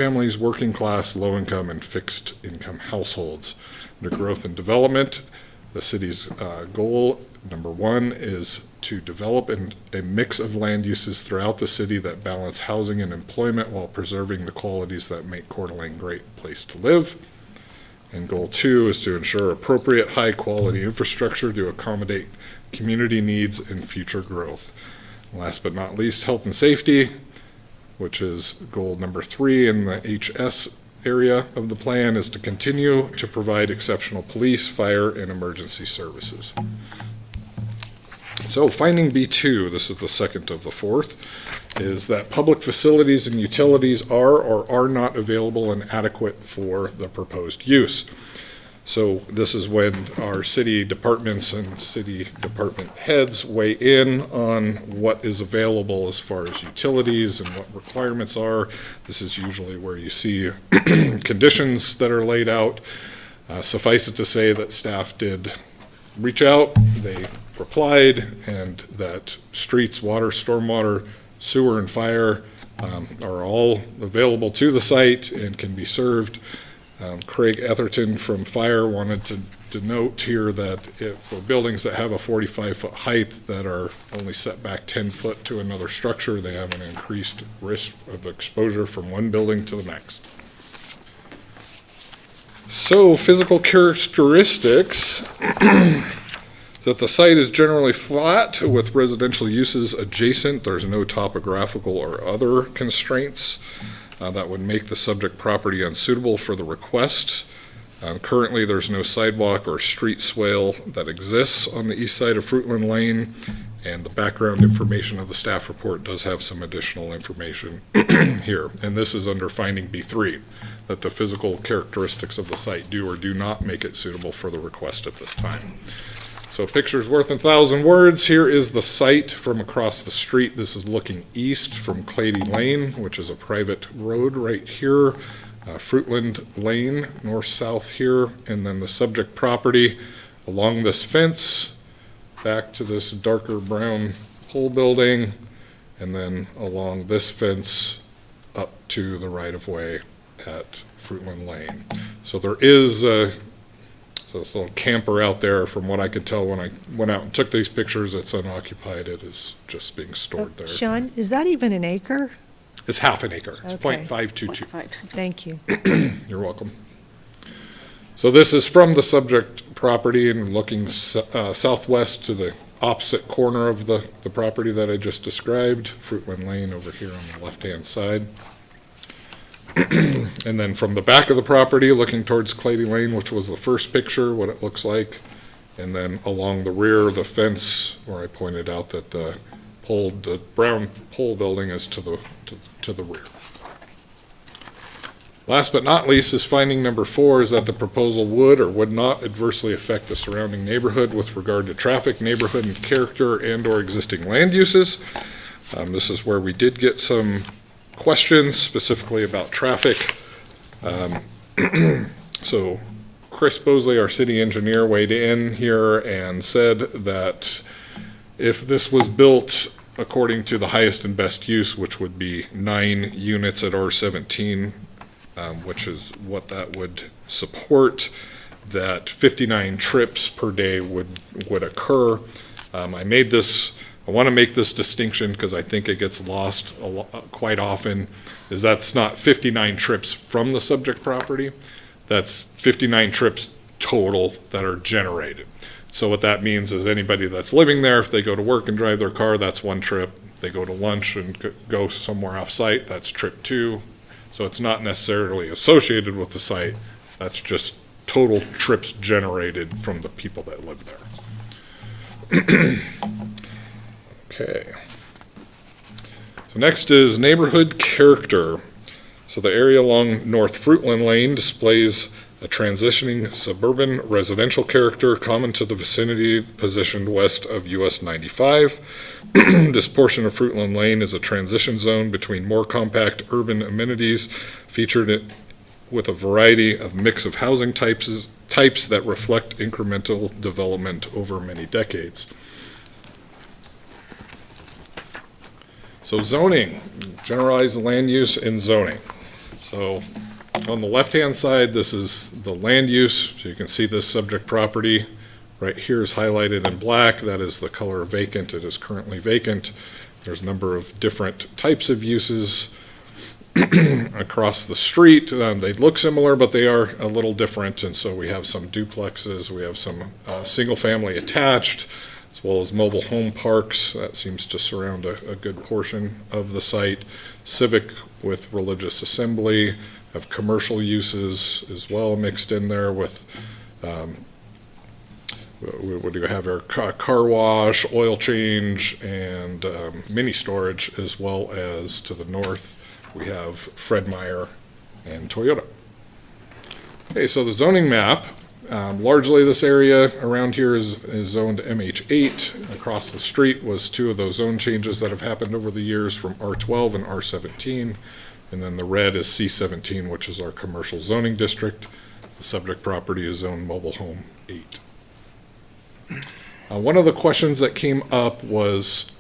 families, working class, low income, and fixed income households. Under growth and development, the city's goal, number one, is to develop a mix of land uses throughout the city that balance housing and employment while preserving the qualities that make Coeur d'Alene a great place to live. And goal two is to ensure appropriate high-quality infrastructure to accommodate community needs and future growth. Last but not least, health and safety, which is goal number 3 in the HS area of the plan, is to continue to provide exceptional police, fire, and emergency services. So finding B2, this is the second of the fourth, is that public facilities and utilities are or are not available and adequate for the proposed use. So this is when our city departments and city department heads weigh in on what is available as far as utilities and what requirements are. This is usually where you see conditions that are laid out. Suffice it to say that staff did reach out, they replied, and that streets, water, stormwater, sewer, and fire are all available to the site and can be served. Craig Etherton from Fire wanted to note here that for buildings that have a 45-foot height that are only set back 10 foot to another structure, they have an increased risk of exposure from one building to the next. So physical characteristics, that the site is generally flat with residential uses adjacent. There's no topographical or other constraints that would make the subject property unsuitable for the request. Currently, there's no sidewalk or street swale that exists on the east side of Fruitland Lane, and the background information of the staff report does have some additional information here. And this is under finding B3, that the physical characteristics of the site do or do not make it suitable for the request at this time. So picture's worth 1,000 words. Here is the site from across the street. This is looking east from Clady Lane, which is a private road right here. Fruitland Lane, north-south here, and then the subject property along this fence, back to this darker brown pole building, and then along this fence up to the right-of-way at Fruitland Lane. So there is this little camper out there. From what I could tell when I went out and took these pictures, it's unoccupied. It is just being stored there. Sean, is that even an acre? It's half an acre. It's Okay. 0.522. Thank you. You're welcome. So this is from the subject property and looking southwest to the opposite corner of the property that I just described, Fruitland Lane over here on the left-hand side. And then from the back of the property, looking towards Clady Lane, which was the first picture, what it looks like. And then along the rear of the fence, where I pointed out that the brown pole building is to the rear. Last but not least is finding number 4, is that the proposal would or would not adversely affect the surrounding neighborhood with regard to traffic, neighborhood and character, and or existing land uses. This is where we did get some questions specifically about traffic. So Chris Bosley, our city engineer, weighed in here and said that if this was built according to the highest and best use, which would be 9 units at R17, which is what that would support, that 59 trips per day would occur. I want to make this distinction because I think it gets lost quite often, is that's not 59 trips from the subject property. That's 59 trips total that are generated. So what that means is anybody that's living there, if they go to work and drive their car, that's 1 trip. They go to lunch and go somewhere off-site, that's trip 2. So it's not necessarily associated with the site. That's just total trips generated from the people that live there. Okay. So next is neighborhood character. So the area along North Fruitland Lane displays a transitioning suburban residential character common to the vicinity positioned west of US 95. This portion of Fruitland Lane is a transition zone between more compact urban amenities featured with a variety of mix of housing types that reflect incremental development over many decades. So zoning, generalized land use and zoning. So on the left-hand side, this is the land use. So you can see this subject property right here is highlighted in black. That is the color vacant. It is currently vacant. There's a number of different types of uses across the street. They look similar, but they are a little different. And so we have some duplexes, we have some single-family attached, as well as mobile home parks. That seems to surround a good portion of the site. Civic with religious assembly, have commercial uses as well mixed in there with, what do you have here? Car wash, oil change, and mini storage, as well as to the north, we have Fred Meyer and Toyota. Okay, so the zoning map, largely this area around here is zoned MH8. Across the street was two of those zone changes that have happened over the years from R12 and R17. And then the red is C17, which is our commercial zoning district. The subject property is zoned mobile home 8. One of the questions that came up was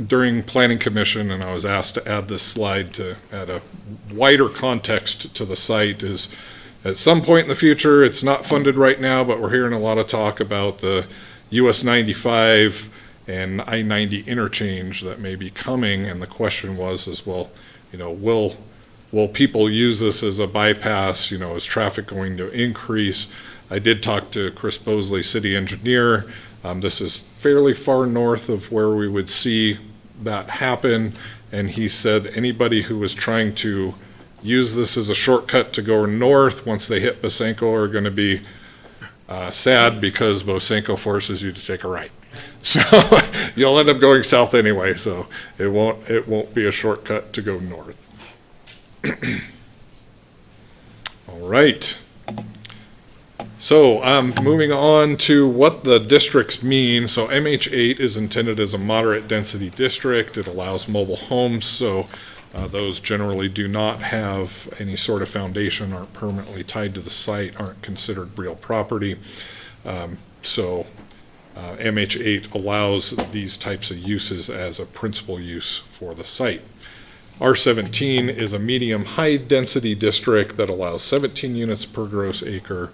during Planning Commission, and I was asked to add this slide to add a wider context to the site, is at some point in the future, it's not funded right now, but we're hearing a lot of talk about the US 95 and I-90 interchange that may be coming, and the question was, well, will people use this as a bypass? Is traffic going to increase? I did talk to Chris Bosley, city engineer. This is fairly far north of where we would see that happen, and he said anybody who was trying to use this as a shortcut to go north once they hit Bosenko are going to be sad, because Bosenko forces you to take a right. So you'll end up going south anyway, so it won't be a shortcut to go north. All right. So moving on to what the districts mean. So MH8 is intended as a moderate density district. It allows mobile homes, so those generally do not have any sort of foundation, aren't permanently tied to the site, aren't considered real property. So MH8 allows these types of uses as a principal use for the site. R17 is a medium-high density district that allows 17 units per gross acre.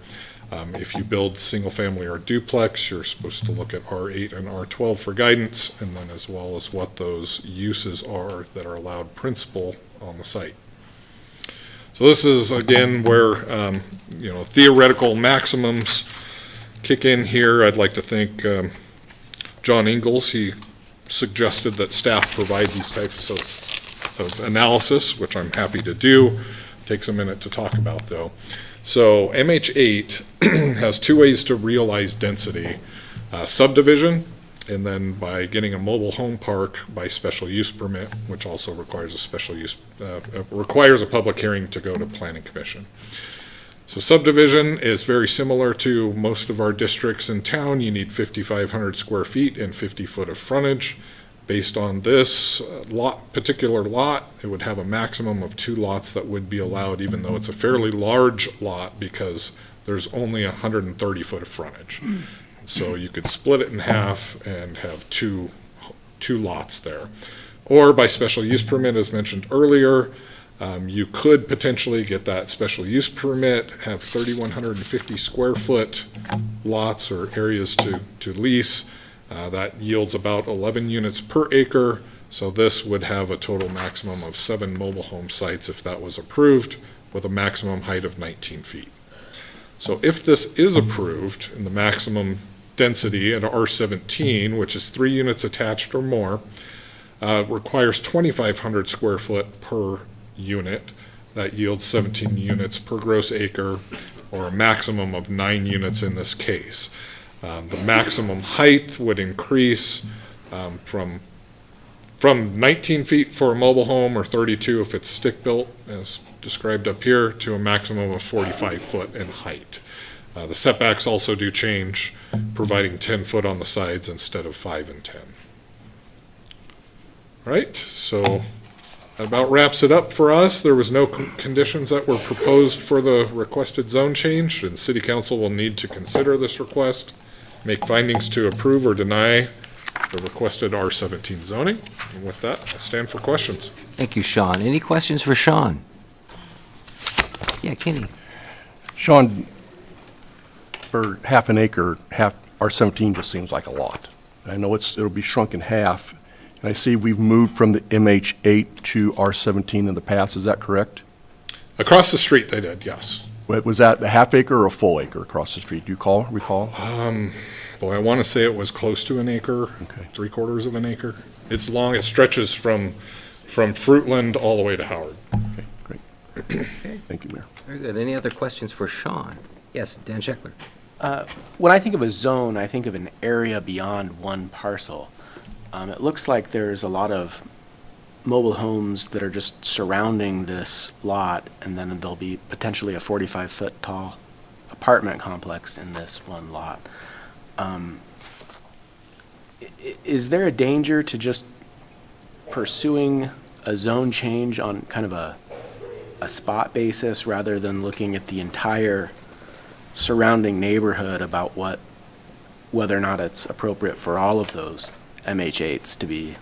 If you build single-family or duplex, you're supposed to look at R8 and R12 for guidance, and then as well as what those uses are that are allowed principal on the site. So this is, again, where theoretical maximums kick in here. I'd like to thank John Ingalls. He suggested that staff provide these types of analysis, which I'm happy to do. Takes a minute to talk about, though. So MH8 has two ways to realize density: subdivision, and then by getting a mobile home park by special use permit, which also requires requires a public hearing to go to Planning Commission. So subdivision is very similar to most of our districts in town. You need 5,500 square feet and 50 foot of frontage. Based on this particular lot, it would have a maximum of 2 lots that would be allowed, even though it's a fairly large lot, because there's only 130 foot of frontage. So you could split it in half and have two lots there. Or by special use permit, as mentioned earlier, you could potentially get that special use permit, have 3,150 square foot lots or areas to lease. That yields about 11 units per acre, so this would have a total maximum of 7 mobile home sites if that was approved, with a maximum height of 19 feet. So if this is approved, and the maximum density at R17, which is 3 units attached or more, requires 2,500 square foot per unit. That yields 17 units per gross acre, or a maximum of 9 units in this case. The maximum height would increase from 19 feet for a mobile home, or 32 if it's stick-built, as described up here, to a maximum of 45 foot in height. The setbacks also do change, providing 10 foot on the sides instead of 5 and 10. All right, so that about wraps it up for us. There was no conditions that were proposed for the requested zone change, and City Council will need to consider this request, make findings to approve or deny the requested R17 zoning. And with that, I'll stand for questions. Thank you, Sean. Any questions for Sean? Yeah, Kenny. Sean, for half an acre, half R17 just seems like a lot. I know it'll be shrunk in half, and I see we've moved from the MH8 to R17 in the past, is that correct? Across the street, they did, yes. Was that a half acre or a full acre across the street? Do you recall? Boy, I want to say it was close to an acre, Okay. 3/4 of an acre. It's long, it stretches from Fruitland all the way to Howard. Okay, great. Thank you, Mayor. Very good. Any other questions for Sean? Yes, Dan Scheckler. When I think of a zone, I think of an area beyond one parcel. It looks like there's a lot of mobile homes that are just surrounding this lot, and then there'll be potentially a 45-foot tall apartment complex in this one lot. Is there a danger to just pursuing a zone change on kind of a spot basis rather than looking at the entire surrounding neighborhood about whether or not it's appropriate for all of those MH8s to be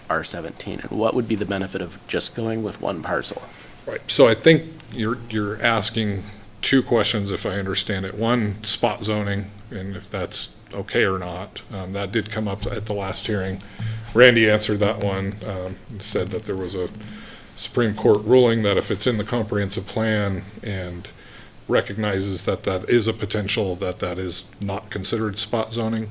R17? And what would be the benefit of just going with one parcel? Right, so I think you're asking two questions, if I understand it. One, spot zoning, and if that's okay or not. That did come up at the last hearing. Randy answered that one, said that there was a Supreme Court ruling that if it's in the comprehensive plan and recognizes that that is a potential, that is not considered spot zoning.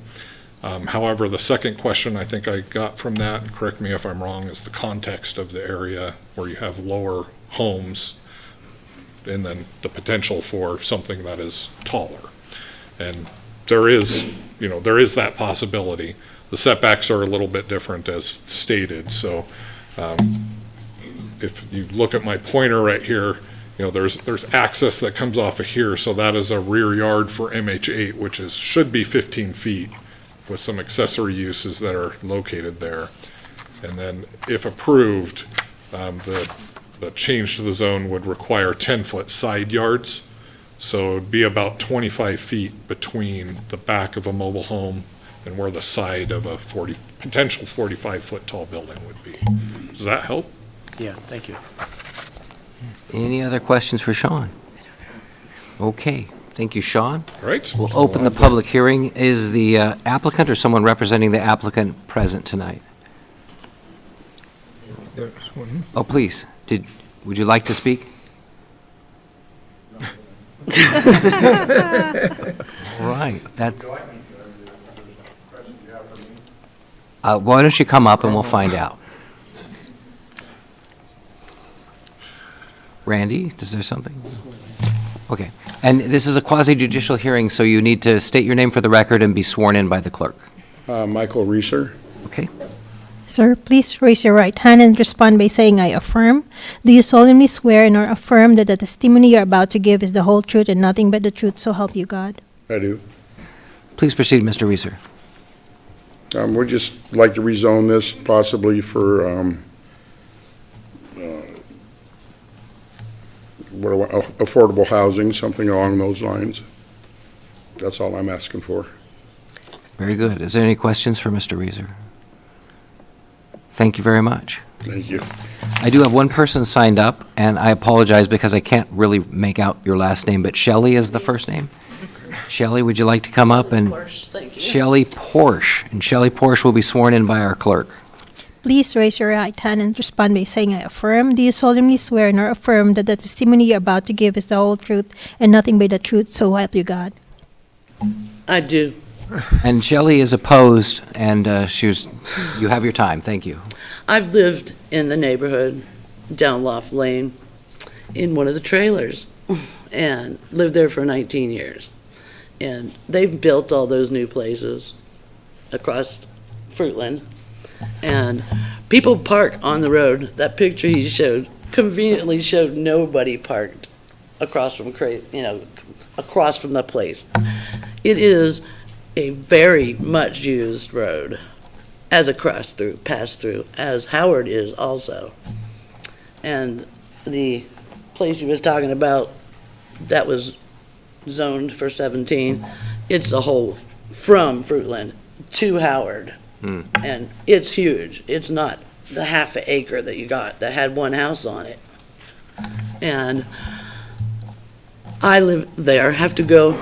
However, the second question I think I got from that, and correct me if I'm wrong, is the context of the area where you have lower homes and then the potential for something that is taller. And there is that possibility. The setbacks are a little bit different as stated, so if you look at my pointer right here, there's access that comes off of here, so that is a rear yard for MH8, which should be 15 feet with some accessory uses that are located there. And then if approved, the change to the zone would require 10-foot side yards. So it would be about 25 feet between the back of a mobile home and where the side of a potential 45-foot tall building would be. Does that help? Yeah, thank you. Any other questions for Sean? Okay, thank you, Sean. All right? We'll open the public hearing. Is the applicant or someone representing the applicant present tonight? Oh, please. Would you like to speak? All right, that's... why don't you come up and we'll find out. Randy, is there something? Okay, and this is a quasi-judicial hearing, so you need to state your name for the record and be sworn in by the clerk. Michael Reeser. Okay, Sir, please raise your right hand and respond by saying, I affirm. Do you solemnly swear and or affirm that the testimony you're about to give is the whole truth and nothing but the truth, so help you God? I do. please proceed, Mr. Reeser. We'd just like to rezone this possibly for affordable housing, something along those lines. That's all I'm asking for. Very good. Is there any questions for Mr. Reeser? Thank you very much. Thank you. I do have one person signed up, and I apologize because I can't really make out your last name, but Shelley is the first name. Shelley, would you like to come up? And Shelley Porsche. And Shelley Porsche will be sworn in by our clerk. Please raise your right hand and respond by saying, I affirm. Do you solemnly swear nor affirm that the testimony you're about to give is the whole truth and nothing but the truth, so help you God? I do. And Shelley is opposed, and you have your time. Thank you. I've lived in the neighborhood down Loft Lane in one of the trailers and lived there for 19 years. And they've built all those new places across Fruitland. And people park on the road. That picture he showed conveniently showed nobody parked across from across from the place. It is a very much used road as a pass-through, as Howard is also. And the place he was talking about that was zoned for 17, it's a whole from Fruitland to Howard. And it's huge. It's not the half an acre that you got that had one house on it. And I live there, have to go,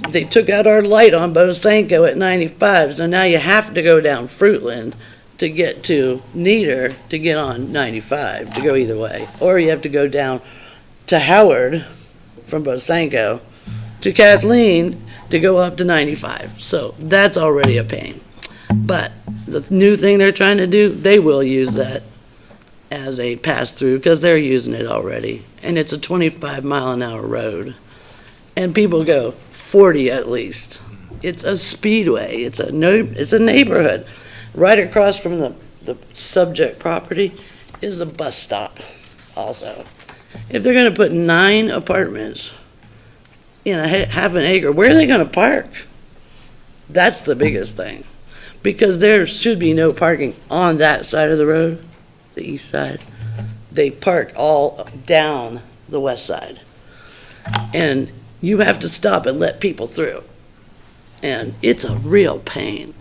they took out our light on Bosanko at 95, so now you have to go down Fruitland to get to Neater to get on 95, to go either way. Or you have to go down to Howard from Bosanko to Kathleen to go up to 95. So that's already a pain. But the new thing they're trying to do, they will use that as a pass-through because they're using it already. And it's a 25-mile-an-hour road. And people go 40 at least. It's a speedway. It's a neighborhood. Right across from the subject property is a bus stop also. If they're gonna put 9 apartments in a half an acre, where are they gonna park? That's the biggest thing. Because there should be no parking on that side of the road, the east side. They park all down the west side. And you have to stop and let people through. And it's a real pain.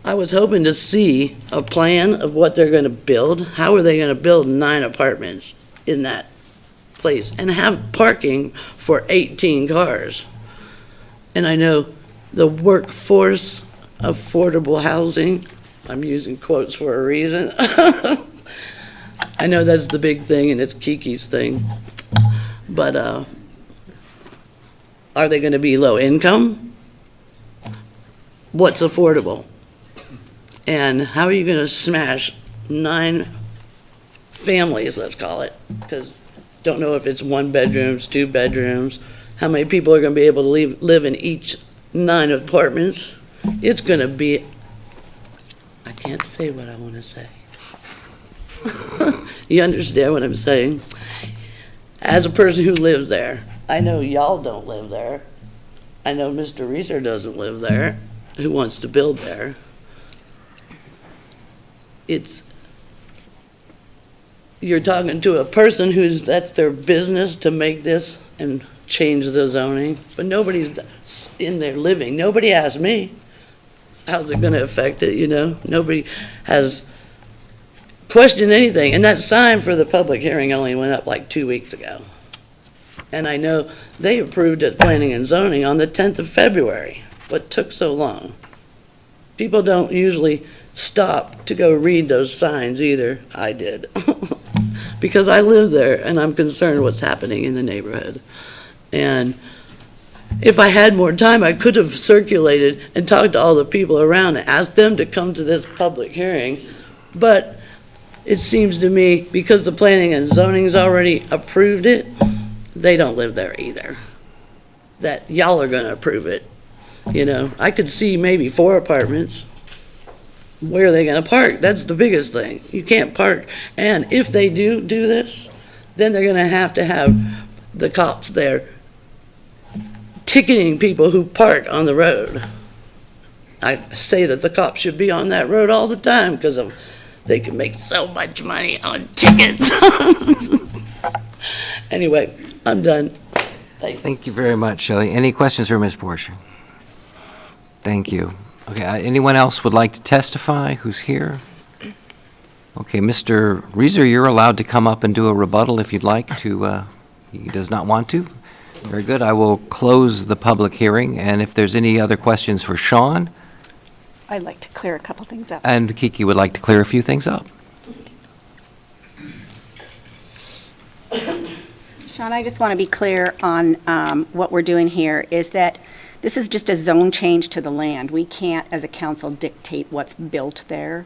I was hoping to see a plan of what they're gonna build. How are they gonna build 9 apartments in that place and have parking for 18 cars? And I know the workforce affordable housing, I'm using quotes for a reason. I know that's the big thing and it's Kiki's thing. But are they gonna be low income? What's affordable? And how are you gonna smash 9 families, let's call it? Because don't know if it's 1 bedrooms, 2 bedrooms. How many people are gonna be able to live in each 9 apartments? It's gonna be, I can't say what I wanna say. You understand what I'm saying? As a person who lives there, I know y'all don't live there. I know Mr. Reeser doesn't live there, who wants to build there. You're talking to a person that's their business to make this and change the zoning, but nobody's in there living. Nobody asked me, how's it gonna affect it, Nobody has questioned anything, and that sign for the public hearing only went up like 2 weeks ago. And I know they approved it, planning and zoning, on the 10th of February. What took so long? People don't usually stop to go read those signs either. I did. Because I live there and I'm concerned what's happening in the neighborhood. And if I had more time, I could have circulated and talked to all the people around and asked them to come to this public hearing. But it seems to me, because the planning and zoning's already approved it, they don't live there either. That y'all are gonna approve it. I could see maybe 4 apartments. Where are they gonna park? That's the biggest thing. You can't park. And if they do this, then they're gonna have to have the cops there ticketing people who park on the road. I say that the cops should be on that road all the time because they can make so much money on tickets. Anyway, I'm done. Thanks. Thank you very much, Shelley. Any questions for Ms. Porsche? Thank you. Okay, anyone else would like to testify who's here? Okay, Mr. Reeser, you're allowed to come up and do a rebuttal if you'd like to. He does not want to. Very good. I will close the public hearing, and if there's any other questions for Sean, I'd like to clear a couple things up. and Kiki would like to clear a few things up. Sean, I just want to be clear on what we're doing here, is that this is just a zone change to the land. We can't, as a council, dictate what's built there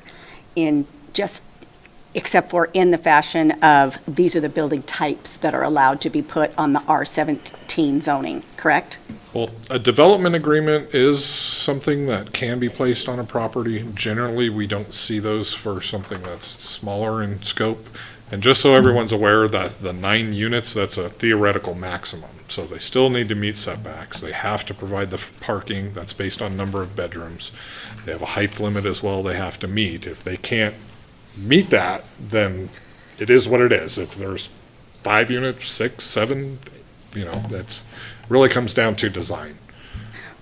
except for in the fashion of these are the building types that are allowed to be put on the R17 zoning, correct? Well, a development agreement is something that can be placed on a property. Generally, we don't see those for something that's smaller in scope. And just so everyone's aware that the 9 units, that's a theoretical maximum. So they still need to meet setbacks. They have to provide the parking that's based on number of bedrooms. They have a height limit as well they have to meet. If they can't meet that, then it is what it is. If there's 5 units, 6, 7, that's really comes down to design.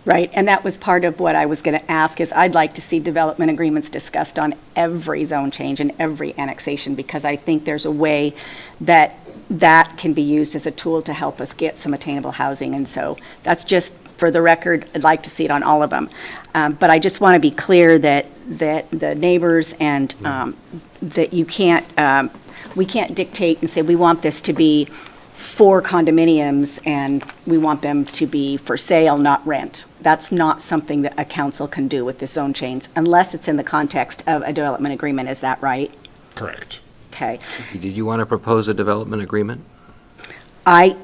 Right, and that was part of what I was going to ask, is I'd like to see development agreements discussed on every zone change and every annexation, because I think there's a way that that can be used as a tool to help us get some attainable housing. And so that's just, for the record, I'd like to see it on all of them. But I just want to be clear that the neighbors and that you can't, we can't dictate and say, we want this to be for condominiums and we want them to be for sale, not rent. That's not something that a council can do with this zone change, unless it's in the context of a development agreement. Is that right? Correct. Okay. Did you want to propose a development agreement? As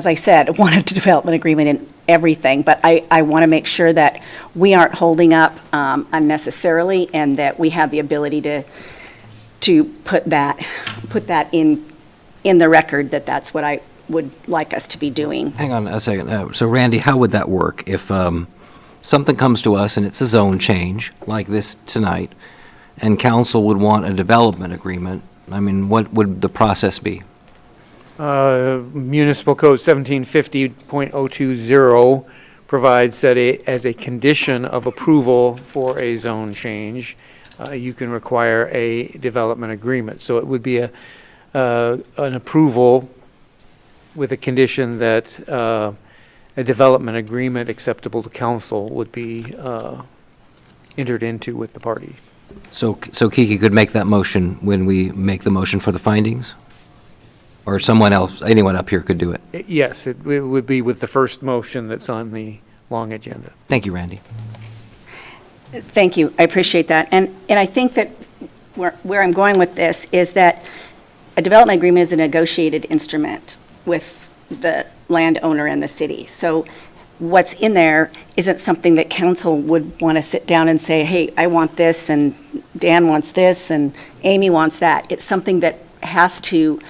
I said, wanted a development agreement in everything, but I want to make sure that we aren't holding up unnecessarily, and that we have the ability to put that in the record, that that's what I would like us to be doing. Hang on a second. So Randy, how would that work? If something comes to us and it's a zone change, like this tonight, and council would want a development agreement, I mean, what would the process be? Municipal Code 1750.020 provides that as a condition of approval for a zone change, you can require a development agreement. So it would be an approval with a condition that a development agreement acceptable to council would be entered into with the party. So Kiki could make that motion when we make the motion for the findings? Or someone else, anyone up here could do it? Yes, it would be with the first motion that's on the long agenda. Thank you, Randy. Thank you, I appreciate that. And I think that where I'm going with this is that a development agreement is a negotiated instrument with the landowner and the city. So what's in there isn't something that council would want to sit down and say, hey, I want this, and Dan wants this, and Amy wants that. It's something that has to,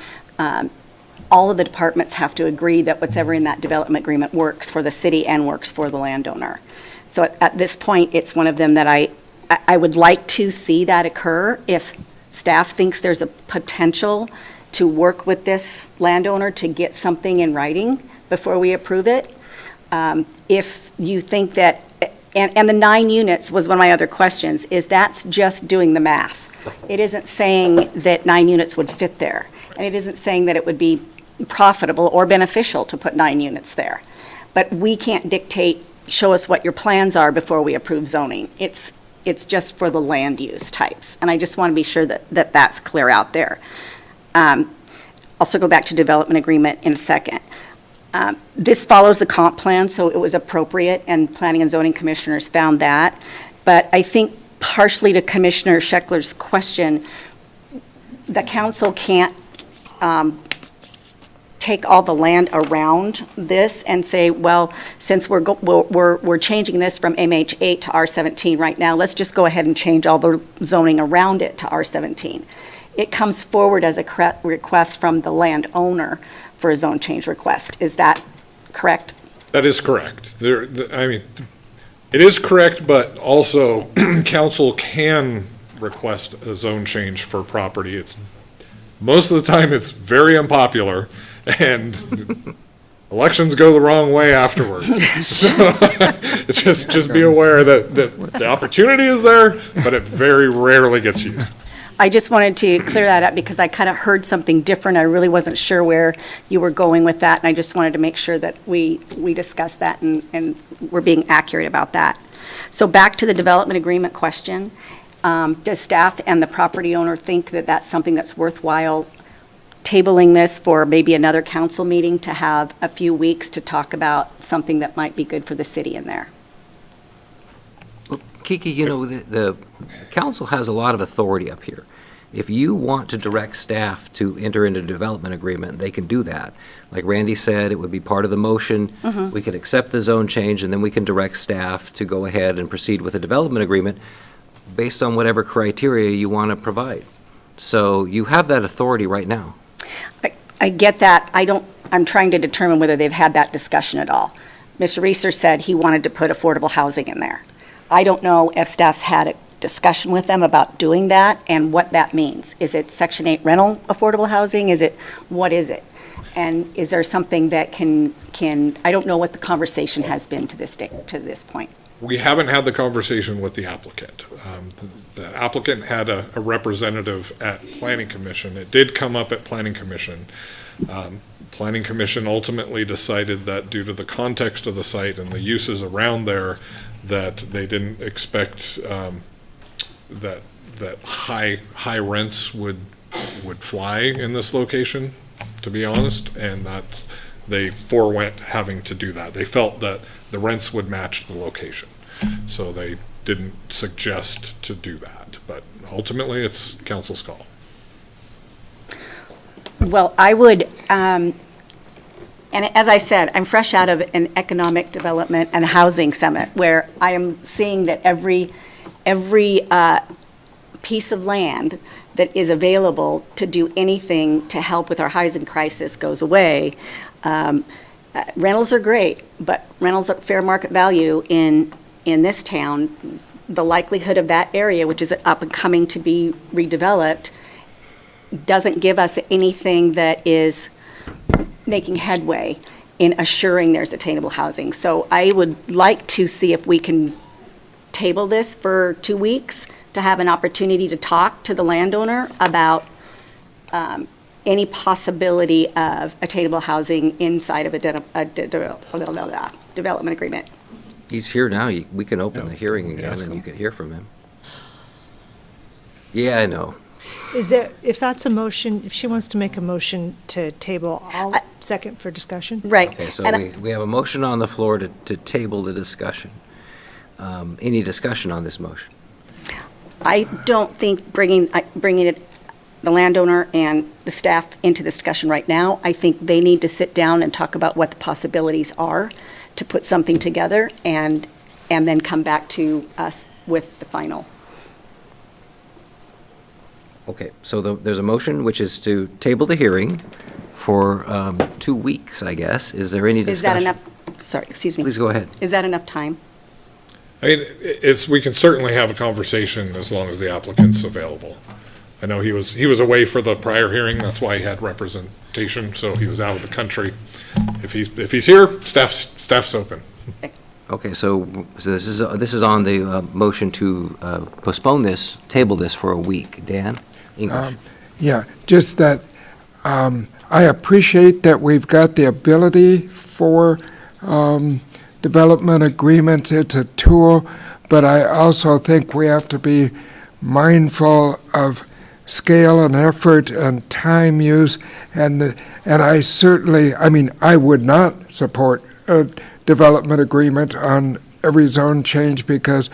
all of the departments have to agree that whatever in that development agreement works for the city and works for the landowner. So at this point, it's one of them that I would like to see that occur if staff thinks there's a potential to work with this landowner to get something in writing before we approve it. If you think that, and the 9 units was one of my other questions, is that's just doing the math. It isn't saying that 9 units would fit there. And it isn't saying that it would be profitable or beneficial to put 9 units there. But we can't dictate, show us what your plans are before we approve zoning. It's just for the land use types. And I just want to be sure that that's clear out there. Also go back to development agreement in a second. This follows the comp plan, so it was appropriate, and planning and zoning commissioners found that. But I think partially to Commissioner Scheckler's question, the council can't take all the land around this and say, well, since we're changing this from MH8 to R17 right now, let's just go ahead and change all the zoning around it to R17. It comes forward as a request from the landowner for a zone change request. Is that correct? That is correct. I mean, it is correct, but also council can request a zone change for property. Most of the time, it's very unpopular, and elections go the wrong way afterwards. So just be aware that the opportunity is there, but it very rarely gets used. I just wanted to clear that up because I kind of heard something different. I really wasn't sure where you were going with that, and I just wanted to make sure that we discussed that and we're being accurate about that. So back to the development agreement question. Does staff and the property owner think that that's something that's worthwhile tabling this for maybe another council meeting to have a few weeks to talk about something that might be good for the city in there? Kiki, you know, the council has a lot of authority up here. If you want to direct staff to enter into a development agreement, they can do that. Like Randy said, it would be part of the motion. We could accept the zone change, and then we can direct staff to go ahead and proceed with a development agreement based on whatever criteria you want to provide. So you have that authority right now. I get that. I'm trying to determine whether they've had that discussion at all. Mr. Reeser said he wanted to put affordable housing in there. I don't know if staff's had discussion with them about doing that and what that means. Is it Section 8 rental affordable housing? What is it? And is there something that I don't know what the conversation has been to this point. We haven't had the conversation with the applicant. The applicant had a representative at Planning Commission. It did come up at Planning Commission. Planning Commission ultimately decided that due to the context of the site and the uses around there, that they didn't expect that high rents would fly in this location, to be honest, and that they forewent having to do that. They felt that the rents would match the location, so they didn't suggest to do that. But ultimately, it's council's call. Well, I would, and as I said, I'm fresh out of an economic development and housing summit where I am seeing that every piece of land that is available to do anything to help with our housing crisis goes away. Rentals are great, but rentals at fair market value in this town, the likelihood of that area, which is up and coming to be redeveloped, doesn't give us anything that is making headway in assuring there's attainable housing. So I would like to see if we can table this for 2 weeks to have an opportunity to talk to the landowner about any possibility of attainable housing inside of a development agreement. He's here now. We can open the hearing again, and you can hear from him. Yeah, I know. Is there, if that's a motion, if she wants to make a motion to table, I'll second for discussion. Right. Okay, so And we have a motion on the floor to table the discussion. Any discussion on this motion? I don't think bringing the landowner and the staff into this discussion right now. I think they need to sit down and talk about what the possibilities are to put something together and then come back to us with the final. Okay, so there's a motion which is to table the hearing for 2 weeks, I guess. Is there any Is that discussion? enough? Sorry, excuse me. Please go ahead. Is that enough time? I mean, we can certainly have a conversation as long as the applicant's available. I know he was away for the prior hearing, that's why he had representation, so he was out of the country. If he's here, staff's open. Okay, so this is on the motion to postpone this, table this for a week. Dan English? Yeah, just that I appreciate that we've got the ability for development agreements. It's a tool, but I also think we have to be mindful of scale and effort and time use. And I certainly, I would not support a development agreement on every zone change because,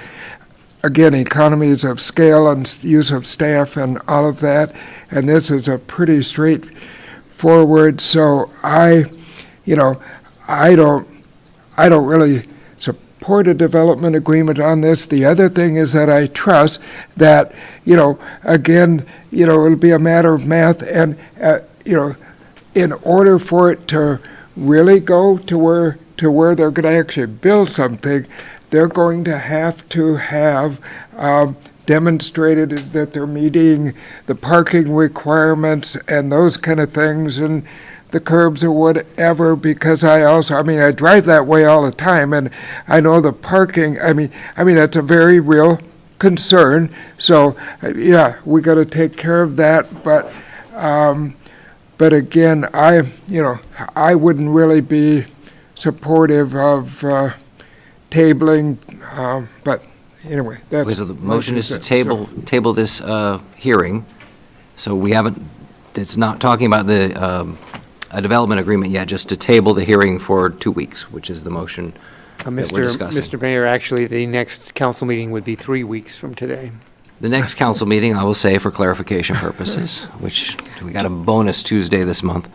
again, economies of scale and use of staff and all of that, and this is a pretty straightforward. So I don't really support a development agreement on this. The other thing is that I trust that, again, it'll be a matter of math, and in order for it to really go to where they're going to actually build something, they're going to have demonstrated that they're meeting the parking requirements and those kind of things and the curbs or whatever, because I drive that way all the time, and I know the parking, that's a very real concern. So, yeah, we got to take care of that, but again, I wouldn't really be supportive of tabling, but anyway, that's... Okay, so the motion is to table this hearing, so it's not talking about a development agreement yet, just to table the hearing for 2 weeks, which is the motion that we're discussing. Mr. Mayor, actually, the next council meeting would be 3 weeks from today. The next council meeting, I will say for clarification purposes, which we got a bonus Tuesday this month.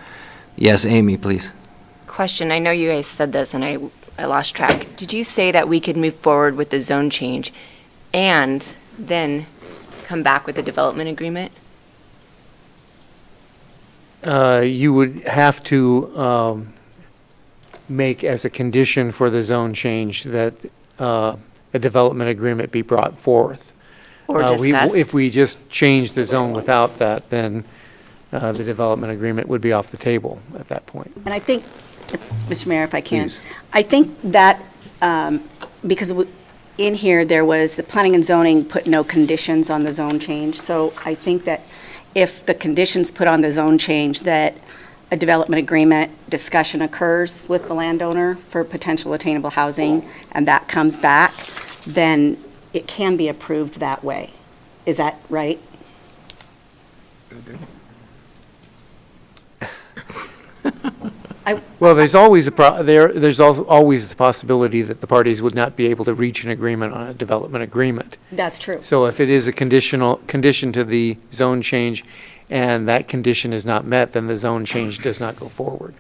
Yes, Amy, please. Question, I know you guys said this and I lost track. Did you say that we could move forward with the zone change and then come back with a development agreement? You would have to make as a condition for the zone change that a development agreement be brought forth. Or discussed? If we just change the zone without that, then the development agreement would be off the table at that point. And I think, Mr. Mayor, if I can. Please. I think that, because in here, there was, the planning and zoning put no conditions on the zone change. So I think that if the conditions put on the zone change, that a development agreement discussion occurs with the landowner for potential attainable housing, and that comes back, then it can be approved that way. Is that right? Well, there's always there's also always the possibility that the parties would not be able to reach an agreement on a development agreement. That's true. So if it is a condition to the zone change, and that condition is not met, then the zone change does not go forward.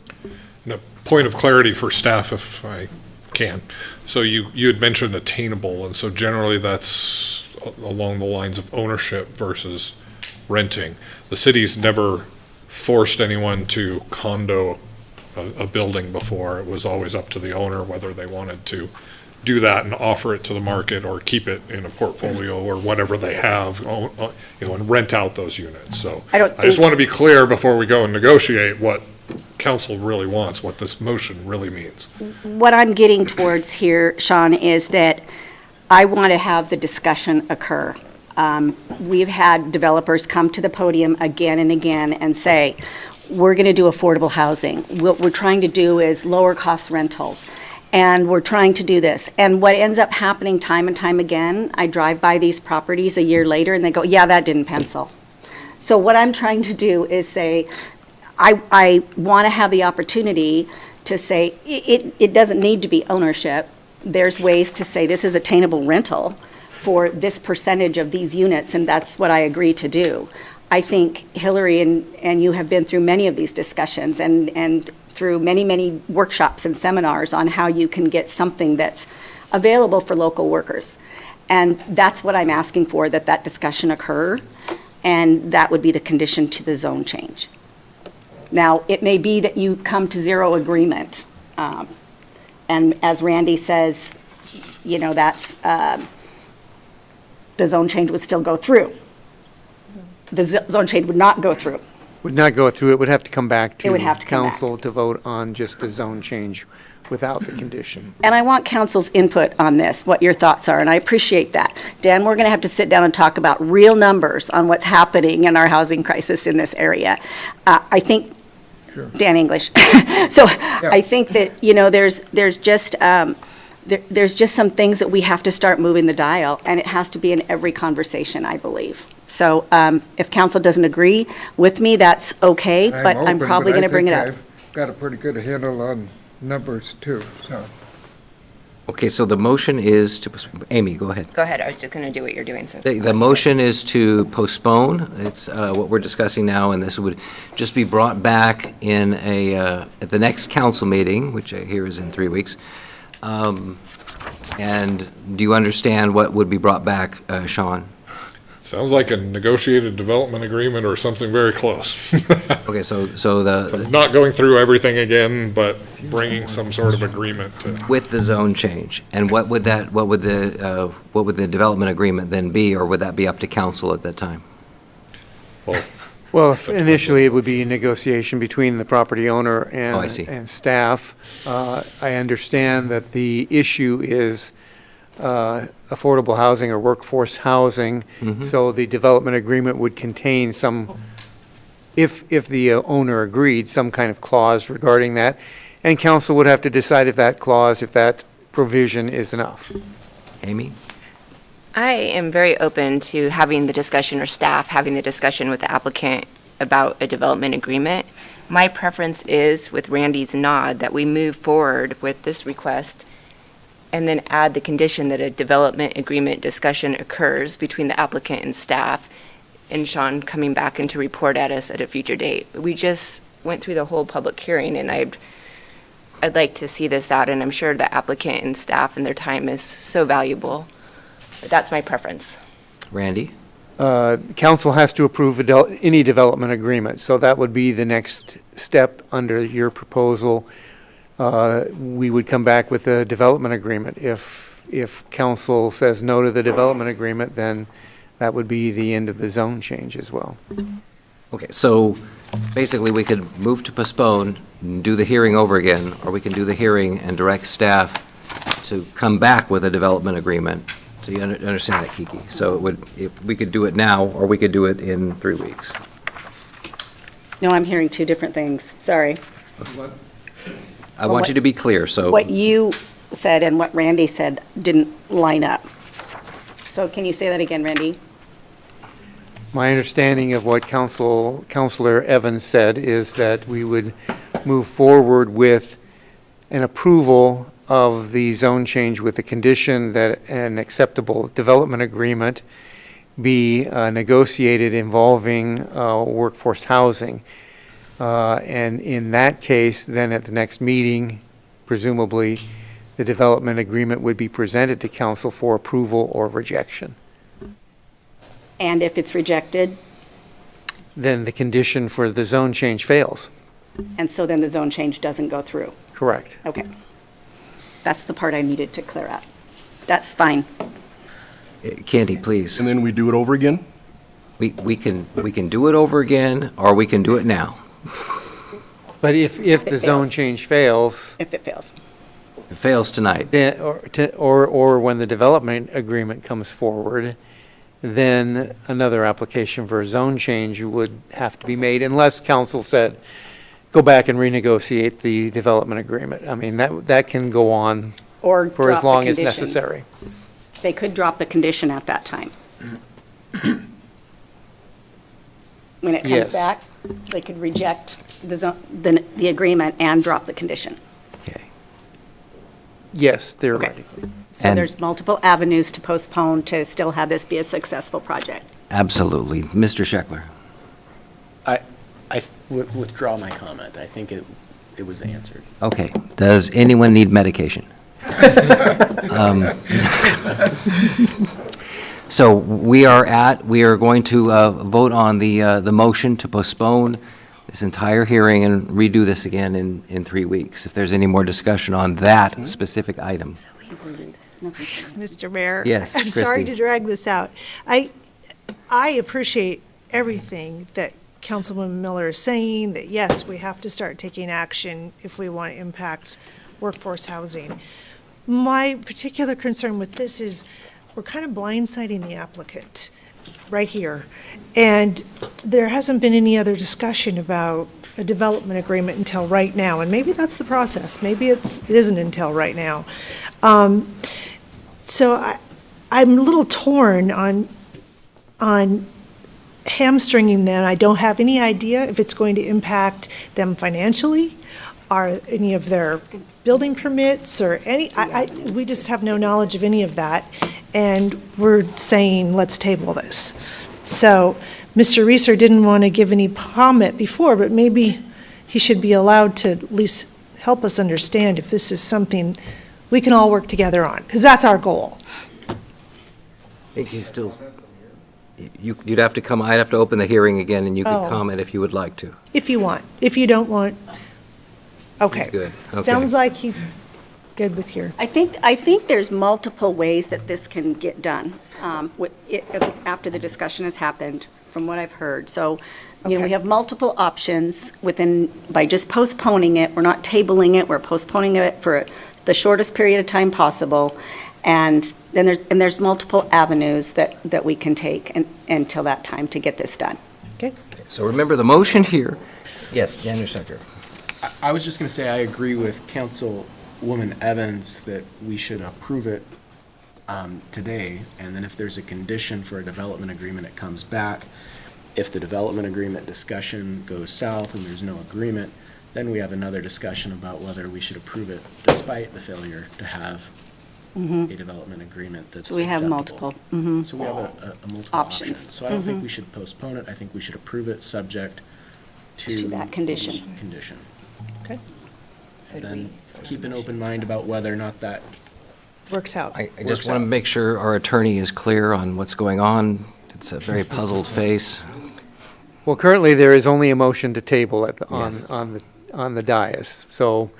And a point of clarity for staff, if I can. So you had mentioned attainable, and so generally that's along the lines of ownership versus renting. The city's never forced anyone to condo a building before. It was always up to the owner whether they wanted to do that and offer it to the market or keep it in a portfolio or whatever they have, and rent out those units. So I just want to be clear before we go and negotiate what council really wants, what this motion really means. What I'm getting towards here, Sean, is that I want to have the discussion occur. We've had developers come to the podium again and again and say, we're going to do affordable housing. What we're trying to do is lower cost rentals. And we're trying to do this. And what ends up happening time and time again, I drive by these properties a year later and they go, yeah, that didn't pencil. So what I'm trying to do is say, I want to have the opportunity to say, it doesn't need to be ownership. There's ways to say this is attainable rental for this percentage of these units, and that's what I agree to do. I think Hillary and you have been through many of these discussions and through many, many workshops and seminars on how you can get something that's available for local workers. And that's what I'm asking for, that discussion occur, and that would be the condition to the zone change. Now, it may be that you come to zero agreement. And as Randy says, that's, the zone change would still go through. The zone change would not go through. Would not go through, it would have to come back It would have to come back. council to vote on just the zone change without the condition. And I want council's input on this, what your thoughts are, and I appreciate that. Dan, we're going to have to sit down and talk about real numbers on what's happening in our housing crisis in this area. I think, Dan English. So I think that, there's just some things that we have to start moving the dial, and it has to be in every conversation, I believe. So if council doesn't agree with me, that's okay, but I'm open, probably going to bring it up. I've got a pretty good handle on numbers too, so. Okay, so the motion is to, Amy, go ahead. Go ahead, I was just going to do what you're doing, so. The motion is to postpone. It's what we're discussing now, and this would just be brought back in at the next council meeting, which I hear is in 3 weeks. And do you understand what would be brought back, Sean? Sounds like a negotiated development agreement or something very close. Okay, so So the, not going through everything again, but bringing some sort of agreement to. with the zone change, and what would the development agreement then be, or would that be up to council at that time? Well, initially, it would be a negotiation between the property owner I see. and staff. I understand that the issue is affordable housing or workforce housing, so the development agreement would contain some, if the owner agreed, some kind of clause regarding that, and council would have to decide if that clause, if that provision is enough. Amy? I am very open to having the discussion, or staff having the discussion with the applicant about a development agreement. My preference is, with Randy's nod, that we move forward with this request and then add the condition that a development agreement discussion occurs between the applicant and staff, and Sean coming back and to report at us at a future date. We just went through the whole public hearing, and I'd like to see this out, and I'm sure the applicant and staff and their time is so valuable. But that's my preference. Randy? Council has to approve any development agreement, so that would be the next step under your proposal. We would come back with a development agreement. If council says no to the development agreement, then that would be the end of the zone change as well. Okay, so basically, we could move to postpone, and do the hearing over again, or we can do the hearing and direct staff to come back with a development agreement. So you understand that, Kiki? So it would, if we could do it now, or we could do it in 3 weeks. No, I'm hearing two different things. Sorry. I want you to be clear, so. What you said and what Randy said didn't line up. So can you say that again, Randy? My understanding of what Counselor Evans said is that we would move forward with an approval of the zone change with the condition that an acceptable development agreement be negotiated involving workforce housing. And in that case, then at the next meeting, presumably, the development agreement would be presented to council for approval or rejection. And if it's rejected, Then the condition for the zone change fails. and so then the zone change doesn't go through? Correct. Okay. That's the part I needed to clear up. That's fine. Candy, please. And then we do it over again? We can do it over again, or we can do it now. But if the it zone fails. change fails, If it fails. It fails tonight. then, or when the development agreement comes forward, then another application for a zone change would have to be made unless council said, go back and renegotiate the development agreement. I mean, that can go on Or for as drop the long as condition. necessary. They could drop the condition at that time. When it comes Yes. back, they could reject the agreement and drop the condition. Okay. Yes, theoretically. So And- there's multiple avenues to postpone to still have this be a successful project. Absolutely. Mr. Scheckler? I withdraw my comment. I think it was answered. Okay. Does anyone need medication? So we are going to vote on the motion to postpone this entire hearing and redo this again in 3 weeks. If there's any more discussion on that specific item. Mr. Mayor? Yes, I'm sorry Christie. to drag this out. I appreciate everything that Councilwoman Miller is saying, that yes, we have to start taking action if we want to impact workforce housing. My particular concern with this is we're kind of blindsiding the applicant right here. And there hasn't been any other discussion about a development agreement until right now. And maybe that's the process. Maybe it isn't until right now. So I'm a little torn on hamstringing them. I don't have any idea if it's going to impact them financially, or any of their building permits, or we just have no knowledge of any of that. And we're saying, let's table this. So Mr. Reeser didn't want to give any comment before, but maybe he should be allowed to at least help us understand if this is something we can all work together on, because that's our goal. I think he's still, you'd have to come, I'd have to open the hearing again, and you could Oh. comment if you would like to. If you want. If you don't want, okay. He's good. Okay. Sounds like he's good with your, I think there's multiple ways that this can get done, after the discussion has happened, from what I've heard. So, we Okay. have multiple options by just postponing it. We're not tabling it, we're postponing it for the shortest period of time possible. And then there's multiple avenues that we can take until that time to get this done. okay? So remember the motion here. Yes, Daniel Scheckler. I was just going to say, I agree with Councilwoman Evans that we should approve it today, and then if there's a condition for a development agreement, it comes back. If the development agreement discussion goes south and there's no agreement, then we have another discussion about whether we should approve it despite the failure to have a development agreement that's So we have acceptable. multiple, So we have a multiple Options. options. So I don't think we should postpone it. I think we should approve it subject to. To that condition. Condition. Okay, Then keep an open mind about whether or not that, works out. I Works just want to out. make sure our attorney is clear on what's going on. It's a very puzzled face. Well, currently, there is only a motion to table Yes. on the dais. So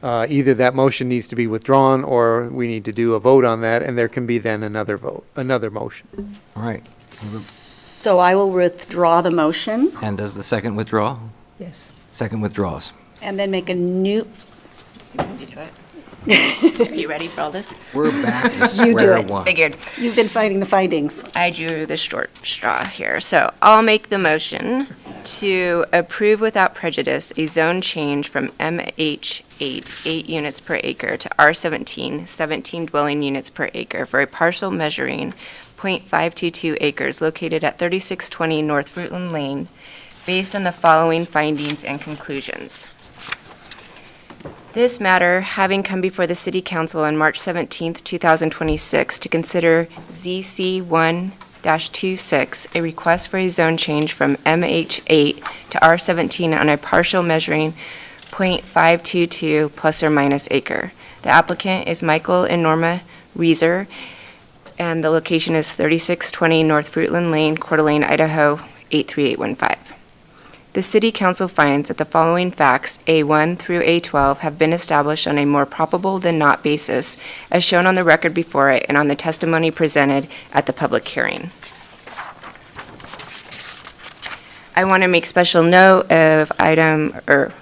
either that motion needs to be withdrawn, or we need to do a vote on that, and there can be then another vote, another motion. All right. So I will withdraw the motion And does the second withdraw? Yes. Second withdraws. and then make a new, Are you ready for all this? We're back to You do square it. one. Figured. you've been fighting the findings. I drew the short straw here. So I'll make the motion to approve without prejudice a zone change from MH8, 8 units per acre, to R17, 17 dwelling units per acre for a parcel measuring .522 acres located at 3620 North Fruitland Lane, based on the following findings and conclusions. This matter having come before the City Council on March 17th, 2026, to consider ZC 1-26, a request for a zone change from MH8 to R17 on a partial measuring .522 plus or minus acre. The applicant is Michael and Norma Reeser, and the location is 3620 North Fruitland Lane, Coeur d'Alene, Idaho, 83815. The City Council finds that the following facts, A1 through A12, have been established on a more probable than not basis, as shown on the record before it and on the testimony presented at the public hearing. I want to make special note of A7,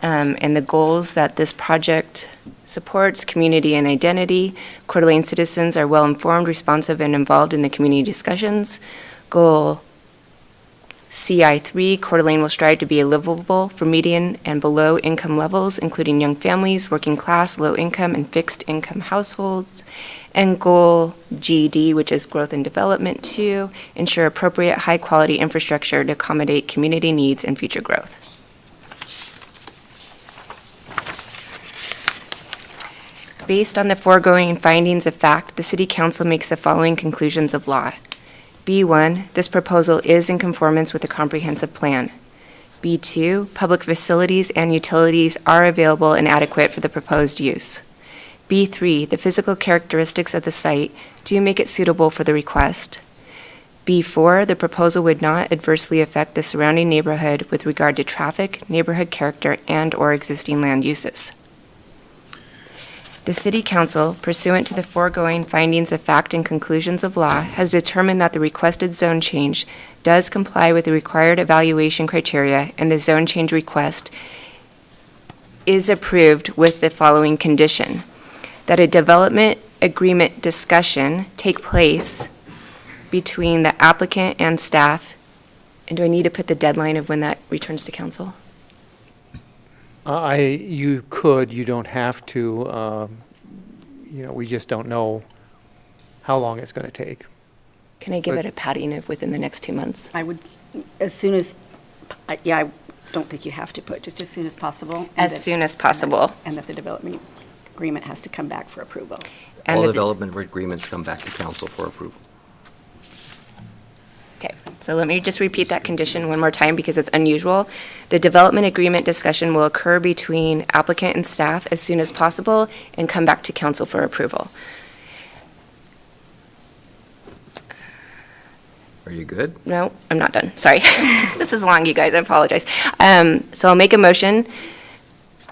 and the goals that this project supports: community and identity. Coeur d'Alene citizens are well-informed, responsive, and involved in the community discussions. Goal CI3, Coeur d'Alene will strive to be livable for median and below income levels, including young families, working class, low income, and fixed income households. And goal GD, which is growth and development, to ensure appropriate high-quality infrastructure to accommodate community needs and future growth. Based on the foregoing findings of fact, the City Council makes the following conclusions of law. B1, this proposal is in conformance with the comprehensive plan. B2, public facilities and utilities are available and adequate for the proposed use. B3, the physical characteristics of the site do make it suitable for the request. B4, the proposal would not adversely affect the surrounding neighborhood with regard to traffic, neighborhood character, and/or existing land uses. The City Council, pursuant to the foregoing findings of fact and conclusions of law, has determined that the requested zone change does comply with the required evaluation criteria, and the zone change request is approved with the following condition: that a development agreement discussion take place between the applicant and staff. And do I need to put the deadline of when that returns to council? You could, you don't have to. We just don't know how long it's going to take. Can I give But- it a padding of within the next 2 months? I would, as soon as, I don't think you have to put, just as soon as possible. and As that- soon as possible. And that the development agreement has to come back for approval. And All that the- development agreements come back to council for approval. Okay, so let me just repeat that condition one more time because it's unusual. The development agreement discussion will occur between applicant and staff as soon as possible and come back to council for approval. Are you good? No, I'm not done, sorry. This is long, you guys, I apologize. So I'll make a motion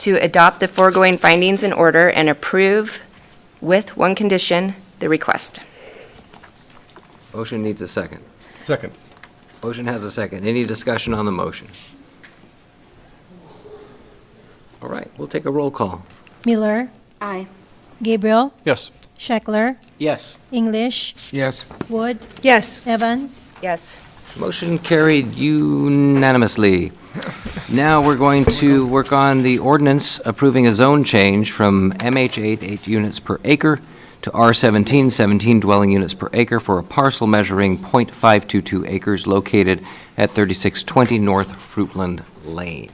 to adopt the foregoing findings in order and approve with one condition, the request. Motion needs a second. Second. Motion has a second. Any discussion on the motion? All right, we'll take a roll call. Miller, Aye. Gabriel, Yes. Scheckler, Yes. English, Yes. Wood, Yes. Evans. Yes. Motion carried unanimously. Now we're going to work on the ordinance approving a zone change from MH8, 8 units per acre, to R17, 17 dwelling units per acre for a parcel measuring .522 acres located at 3620 North Fruitland Lane.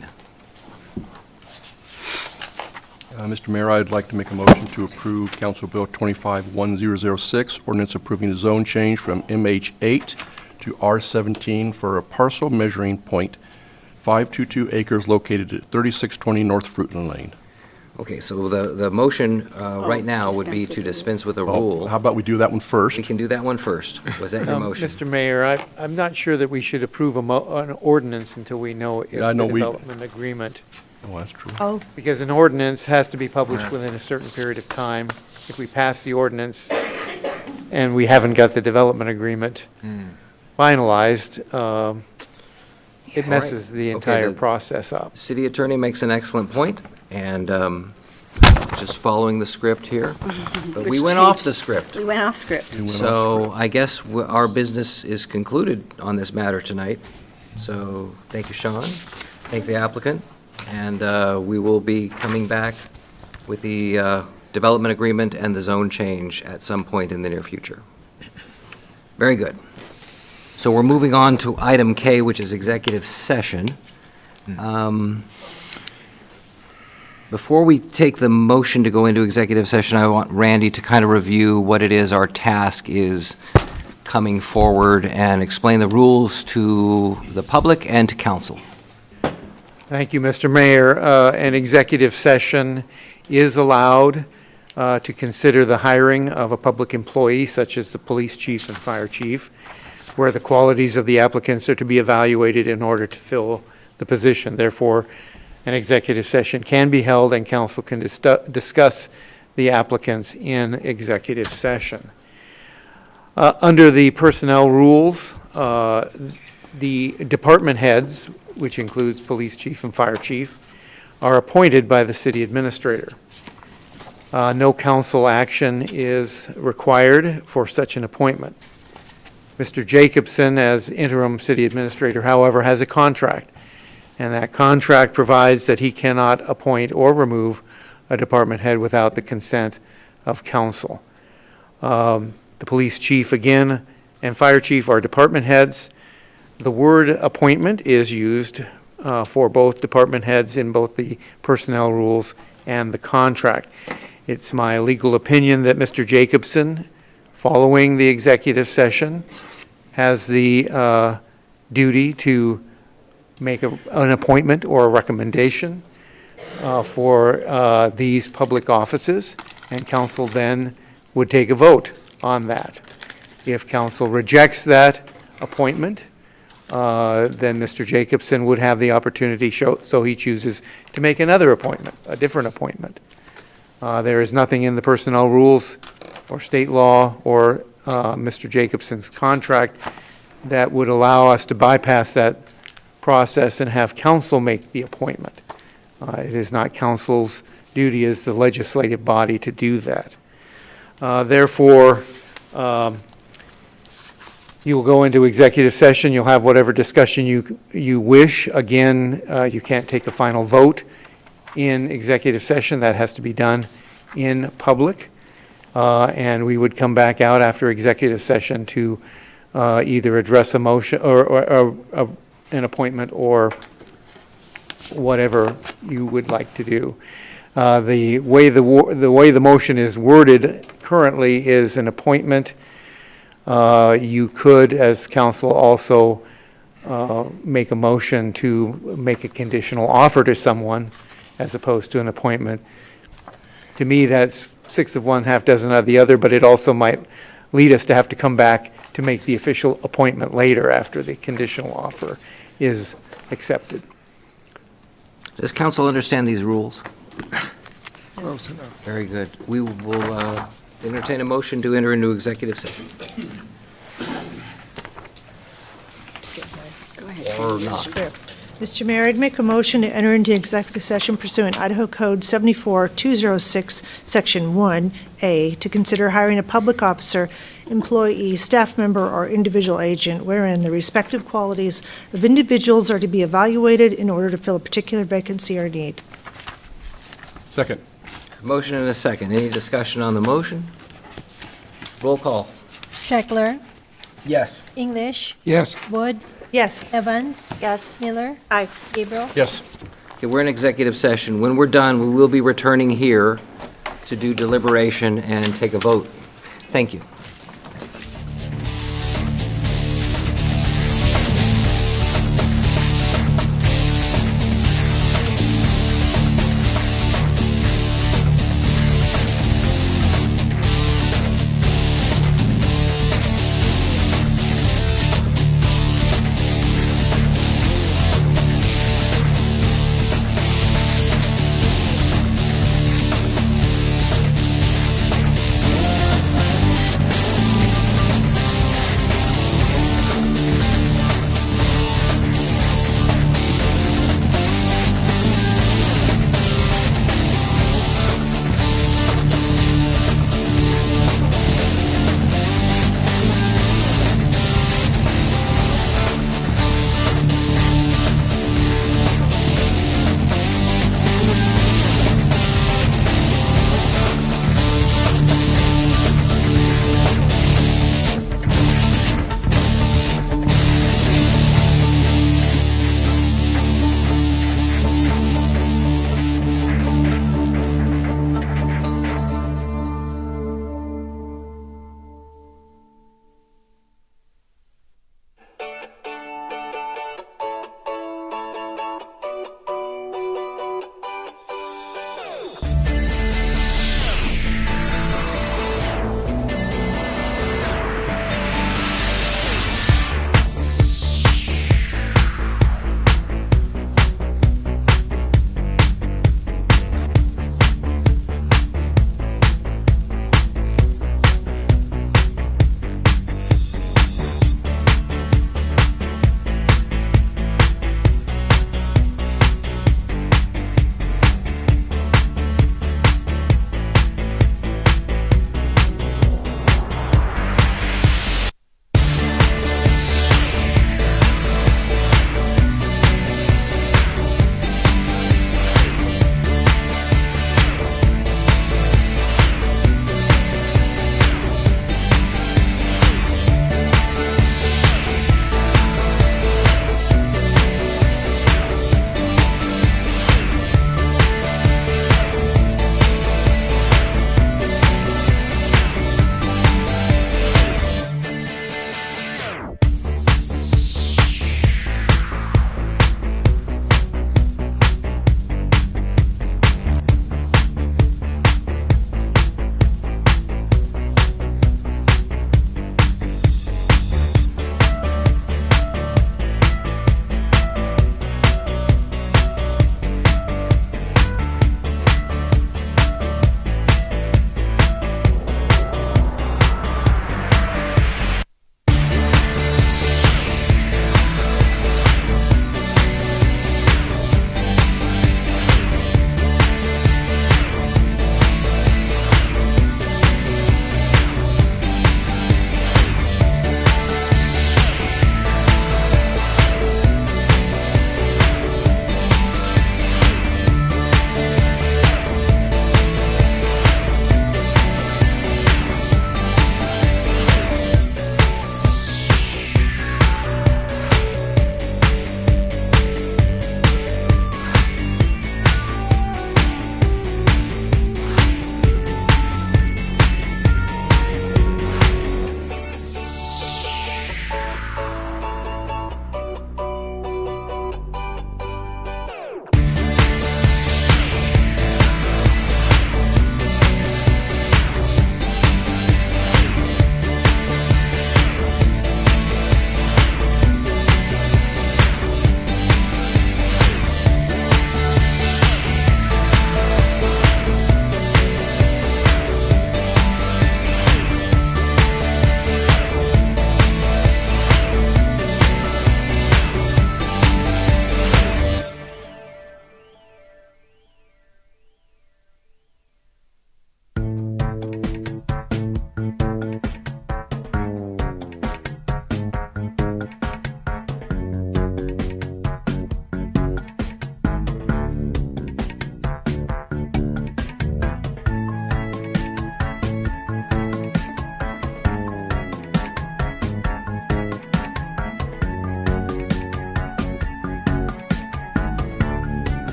Mr. Mayor, I'd like to make a motion to approve Council Bill 25-1006, ordinance approving a zone change from MH8 to R17 for a parcel measuring .522 acres located at 3620 North Fruitland Lane. Okay, so the motion right now would be to dispense with the Oh, rule. how about we do that one first? We can do that one first. Was that your motion? Mr. Mayor, I'm not sure that we should approve an ordinance until we know if Yeah, I the know we- development agreement, Oh, that's true. Oh, because an ordinance has to be published within a certain period of time. If we pass the ordinance and we haven't got the development agreement finalized, it messes the entire process up. City attorney makes an excellent point, and just following the script here. But we Which went off changed. the script. We went off script. So I guess our business is concluded on this matter tonight. So thank you, Sean. Thank the applicant. And we will be coming back with the development agreement and the zone change at some point in the near future. Very good. So we're moving on to item K, which is executive session. Before we take the motion to go into executive session, I want Randy to kind of review what it is our task is coming forward and explain the rules to the public and to council. Thank you, Mr. Mayor. An executive session is allowed to consider the hiring of a public employee, such as the police chief and fire chief, where the qualities of the applicants are to be evaluated in order to fill the position. Therefore, an executive session can be held and council can discuss the applicants in executive session. Under the personnel rules, the department heads, which includes police chief and fire chief, are appointed by the city administrator. No council action is required for such an appointment. Mr. Jacobson, as interim city administrator, however, has a contract, and that contract provides that he cannot appoint or remove a department head without the consent of council. The police chief, again, and fire chief are department heads. The word appointment is used for both department heads in both the personnel rules and the contract. It's my legal opinion that Mr. Jacobson, following the executive session, has the duty to make an appointment or a recommendation for these public offices, and council then would take a vote on that. If council rejects that appointment, then Mr. Jacobson would have the opportunity, so he chooses to make another appointment, a different appointment. There is nothing in the personnel rules or state law or Mr. Jacobson's contract that would allow us to bypass that process and have council make the appointment. It is not council's duty as the legislative body to do that. Therefore, you will go into executive session. You'll have whatever discussion you wish. Again, you can't take a final vote in executive session. That has to be done in public. And we would come back out after executive session to either address a motion or an appointment or whatever you would like to do. The way the motion is worded currently is an appointment. You could, as council, also make a motion to make a conditional offer to someone as opposed to an appointment. To me, that's 6 of one, half dozen of the other, but it also might lead us to have to come back to make the official appointment later after the conditional offer is accepted. Does council understand these rules? Close enough. Very good. We will entertain a motion to enter into executive session. Go ahead. Or not. Script. Mr. Mayor, I'd make a motion to enter into executive session pursuant Idaho Code 74206, Section 1A, to consider hiring a public officer, employee, staff member, or individual agent wherein the respective qualities of individuals are to be evaluated in order to fill a particular vacancy or need. Second. Motion and a second. Any discussion on the motion? Roll call. Scheckler, Yes. English, Yes. Wood, Yes. Evans. Yes. Miller. Aye. Gabriel. Yes. Okay, we're in executive session. When we're done, we will be returning here to do deliberation and take a vote. Thank you.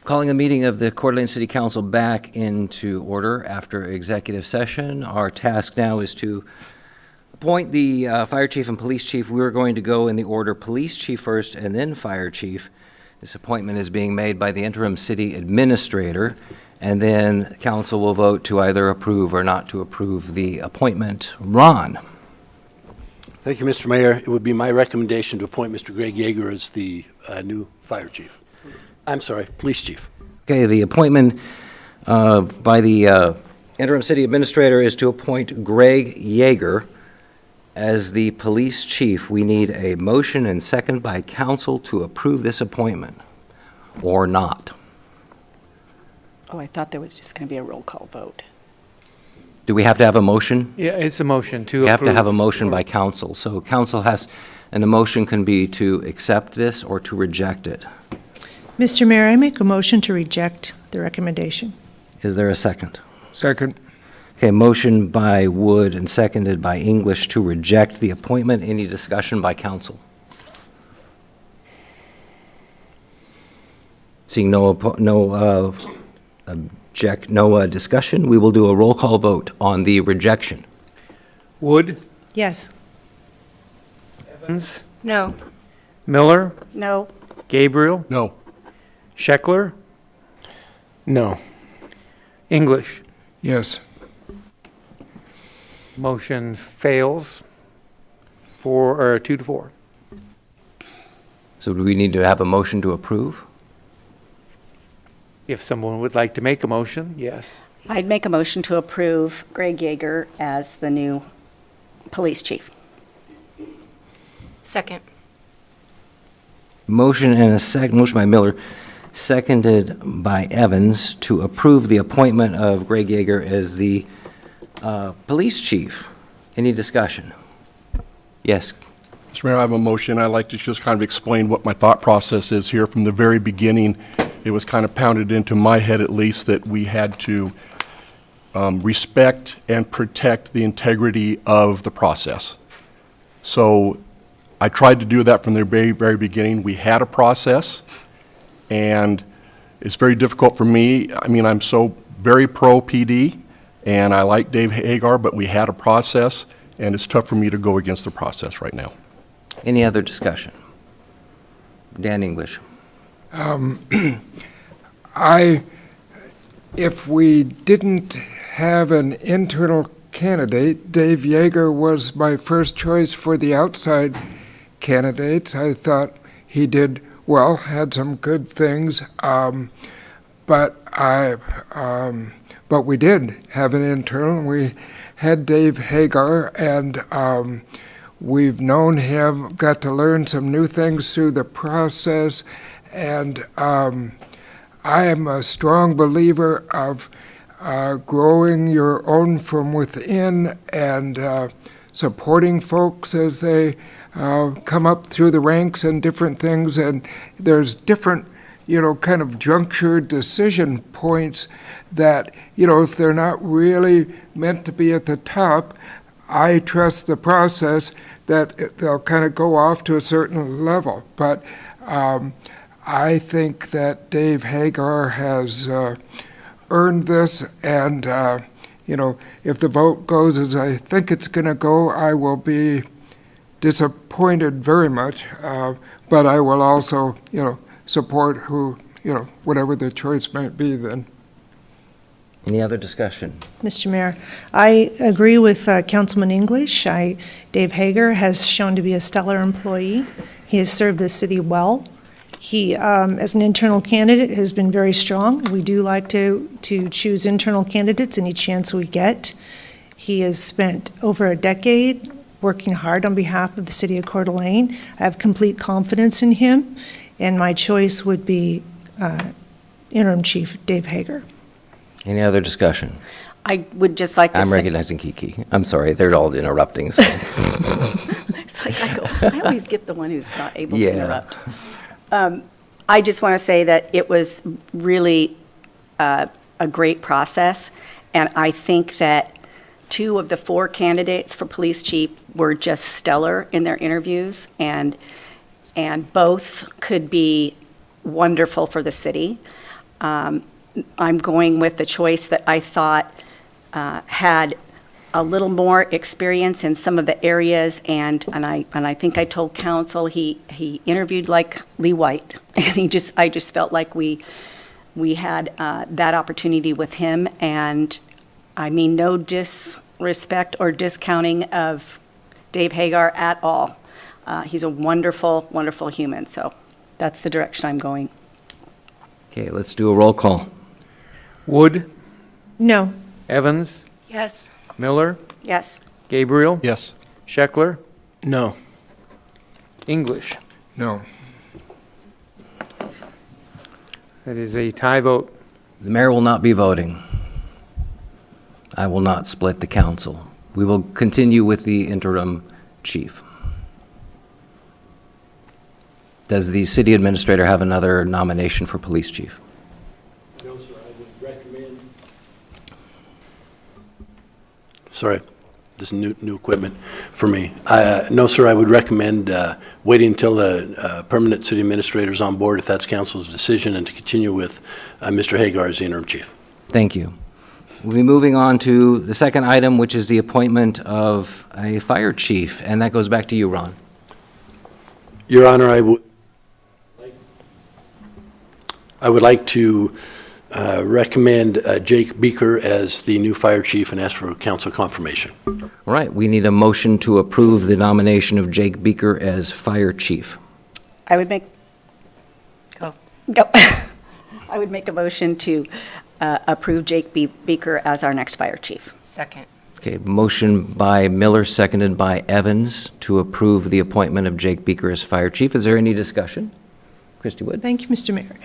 Calling the meeting of the Coeur d'Alene City Council back into order after executive session. Our task now is to appoint the fire chief and police chief. We're going to go in the order police chief first and then fire chief. This appointment is being made by the interim city administrator, and then council will vote to either approve or not to approve the appointment. Ron? Thank you, Mr. Mayor. It would be my recommendation to appoint Mr. Greg Yeager as the new fire chief. I'm sorry, police chief. Okay, the appointment by the interim city administrator is to appoint Greg Yeager as the police chief. We need a motion and second by council to approve this appointment, or not. Oh, I thought there was just going to be a roll call vote. Do we have to have a motion? Yeah, it's a motion to approve. We have to have a motion by council. So council has, and the motion can be to accept this or to reject it. Mr. Mayor, I make a motion to reject the recommendation. Is there a second? Second. Okay, motion by Wood and seconded by English to reject the appointment. Any discussion by council? Seeing no discussion, we will do a roll call vote on the rejection. Wood? Yes. Evans? No. Miller? No. Gabriel? No. Scheckler? No. English? Yes. Motion fails 2-4. So do we need to have a motion to approve? If someone would like to make a motion, yes. I'd make a motion to approve Greg Yeager as the new police chief. Second. Motion and a second, motion by Miller, seconded by Evans to approve the appointment of Greg Yeager as the police chief. Any discussion? Yes. Mr. Mayor, I have a motion. I'd like to just kind of explain what my thought process is here. From the very beginning, it was kind of pounded into my head at least that we had to respect and protect the integrity of the process. So I tried to do that from the very, very beginning. We had a process, and it's very difficult for me. I mean, I'm so very pro-PD, and I like Dave Hagar, but we had a process, and it's tough for me to go against the process right now. Any other discussion? Dan English. If we didn't have an internal candidate, Dave Yeager was my first choice for the outside candidates. I thought he did well, had some good things, but we did have an internal. We had Dave Hagar, and we've known him, got to learn some new things through the process, and I am a strong believer of growing your own from within and supporting folks as they come up through the ranks and different things. And there's different, kind of juncture decision points that, if they're not really meant to be at the top, I trust the process that they'll kind of go off to a certain level. But I think that Dave Hagar has earned this, and, if the vote goes as I think it's going to go, I will be disappointed very much, but I will also, support whatever the choice might be then. Any other discussion? Mr. Mayor, I agree with Councilman English. Dave Hager has shown to be a stellar employee. He has served the city well. He, as an internal candidate, has been very strong. We do like to choose internal candidates any chance we get. He has spent over a decade working hard on behalf of the city of Coeur d'Alene. I have complete confidence in him, and my choice would be Interim Chief Dave Hager. Any other discussion? I would just like to I'm say, recognizing Kiki. I'm sorry, they're all interrupting. So. it's like I always get the one who's not able Yeah. to interrupt. I just want to say that it was really a great process, and I think that 2 of the 4 candidates for police chief were just stellar in their interviews, and both could be wonderful for the city. I'm going with the choice that I thought had a little more experience in some of the areas, and I think I told council, he interviewed like Lee White, and I just felt like we had that opportunity with him, and I mean, no disrespect or discounting of Dave Hagar at all. He's a wonderful, wonderful human, so that's the direction I'm going. Okay, let's do a roll call. Wood, No. Evans, Yes. Miller, Yes. Gabriel, Yes. Scheckler, No. English. No. That is a tie vote. The mayor will not be voting. I will not split the council. We will continue with the interim chief. Does the city administrator have another nomination for police chief? No, sir, I would recommend. Sorry, this is new equipment for me. No, sir, I would recommend waiting until the permanent city administrator is on board, if that's council's decision, and to continue with Mr. Hagar as the interim chief. Thank you. We'll be moving on to the second item, which is the appointment of a fire chief, and that goes back to you, Ron. Your Honor, I would like to recommend Jake Beaker as the new fire chief and ask for council confirmation. All right, we need a motion to approve the nomination of Jake Beaker as fire chief. I would make. Go. Go. I would make a motion to approve Jake Beaker as our next fire chief. Second. Okay, motion by Miller, seconded by Evans to approve the appointment of Jake Beaker as fire chief. Is there any discussion? Christy Wood? Thank you, Mr. Mayor.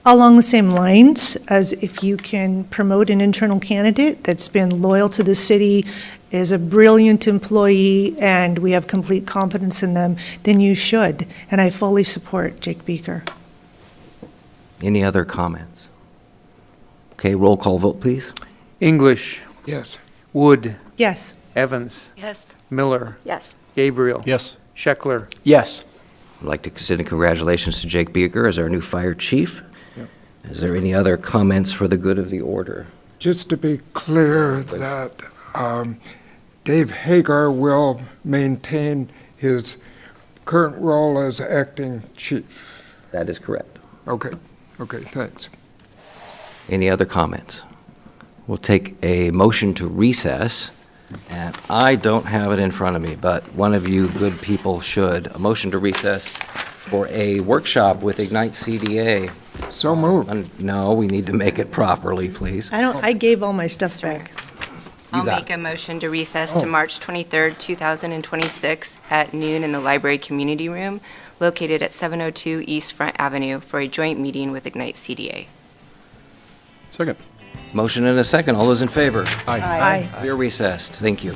Along the same lines, as if you can promote an internal candidate that's been loyal to the city, is a brilliant employee, and we have complete confidence in them, then you should. And I fully support Jake Beaker. Any other comments? Okay, roll call vote, please. English, Yes. Wood, Yes. Evans, Yes. Miller, Yes. Gabriel. Yes. Scheckler. Yes. I'd like to extend congratulations to Jake Beaker as our new fire chief. Yep. Is there any other comments for the good of the order? Just to be clear that Dave Hagar will maintain his current role as acting chief. That is correct. Okay, thanks. Any other comments? We'll take a motion to recess, and I don't have it in front of me, but one of you good people should. A motion to recess for a workshop with Ignite CDA. So moved. No, we need to make it properly, please. I gave all my stuff back. I'll got make a motion to recess to March 23rd, 2026 at noon in the library community room located at 702 East Front Avenue for a joint meeting with Ignite CDA. Second. Motion and a second. All those in favor? Aye. We are recessed. Thank you.